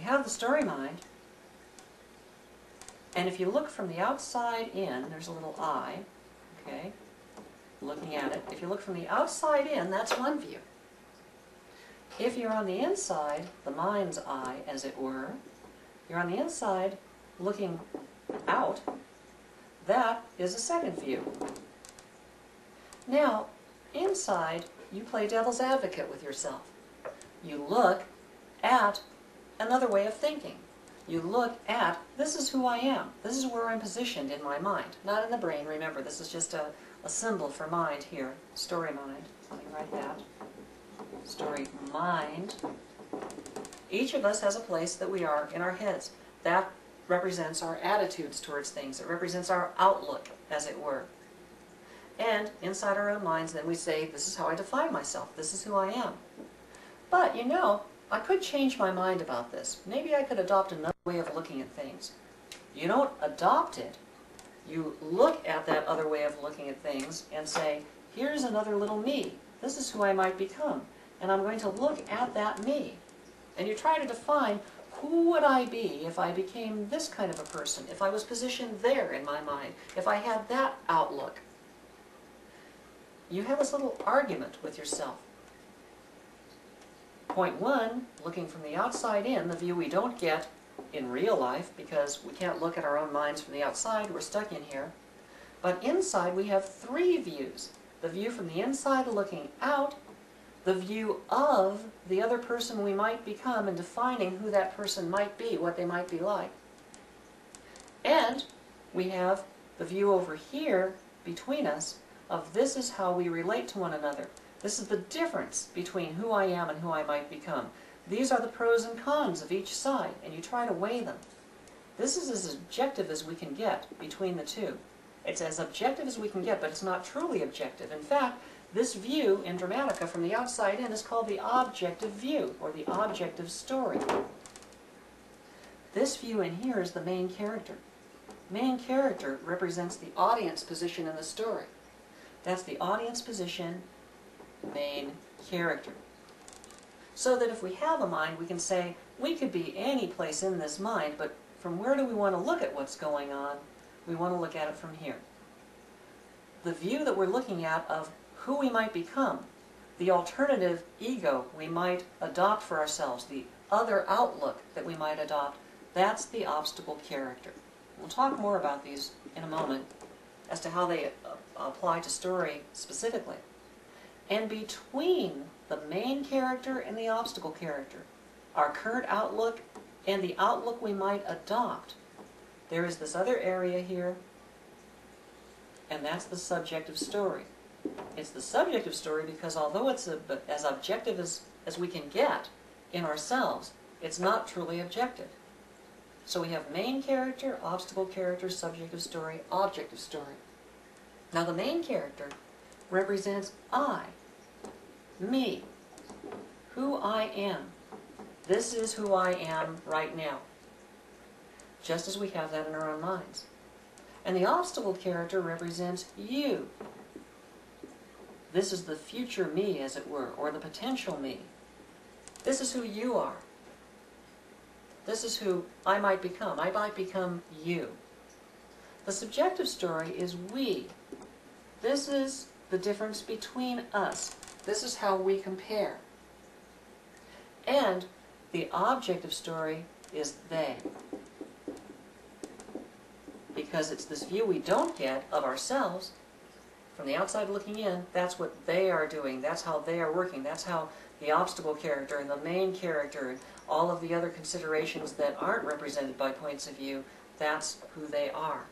have the story mind, and if you look from the outside in, there's a little eye, okay, looking at it. If you look from the outside in, that's one view. If you're on the inside, the mind's eye, as it were, you're on the inside looking out, that is a second view. Now, inside, you play devil's advocate with yourself. You look at another way of thinking. You look at, this is who I am. This is where I'm positioned in my mind. Not in the brain, remember, this is just a symbol for mind here. Story mind. Let me write that. Story mind. Each of us has a place that we are in our heads. That represents our attitudes towards things. It represents our outlook, as it were. And inside our own minds, then we say, this is how I define myself. This is who I am. But, you know, I could change my mind about this. Maybe I could adopt another way of looking at things. You don't adopt it. You look at that other way of looking at things and say, here's another little me. This is who I might become. And I'm going to look at that me. And you try to define, who would I be if I became this kind of a person? If I was positioned there in my mind? If I had that outlook? You have this little argument with yourself. Point one, looking from the outside in, the view we don't get in real life because we can't look at our own minds from the outside, we're stuck in here. But inside we have three views. The view from the inside looking out, the view of the other person we might become and defining who that person might be, what they might be like. And we have the view over here between us of this is how we relate to one another. This is the difference between who I am and who I might become. These are the pros and cons of each side, and you try to weigh them. This is as objective as we can get between the two. It's as objective as we can get, but it's not truly objective. In fact, this view in Dramatica from the outside in is called the objective view, or the objective story. This view in here is the main character. Main character represents the audience position in the story. That's the audience position, main character. So that if we have a mind, we can say, we could be any place in this mind, but from where do we want to look at what's going on? We want to look at it from here. The view that we're looking at of who we might become, the alternative ego we might adopt for ourselves, the other outlook that we might adopt, that's the obstacle character. We'll talk more about these in a moment as to how they apply to story specifically. And between the main character and the obstacle character, our current outlook and the outlook we might adopt, there is this other area here, and that's the subjective story. It's the subjective story because although it's as objective as we can get in ourselves, it's not truly objective. So we have main character, obstacle character, subjective story, objective story. Now the main character represents I, me, who I am. This is who I am right now, just as we have that in our own minds. And the obstacle character represents you. This is the future me, as it were, or the potential me. This is who you are. This is who I might become. I might become you. The subjective story is we. This is the difference between us. This is how we compare. And the objective story is they. Because it's this view we don't get of ourselves. From the outside looking in, that's what they are doing. That's how they are working. That's how the obstacle character and the main character and all of the other considerations that aren't represented by points of view, that's who they are.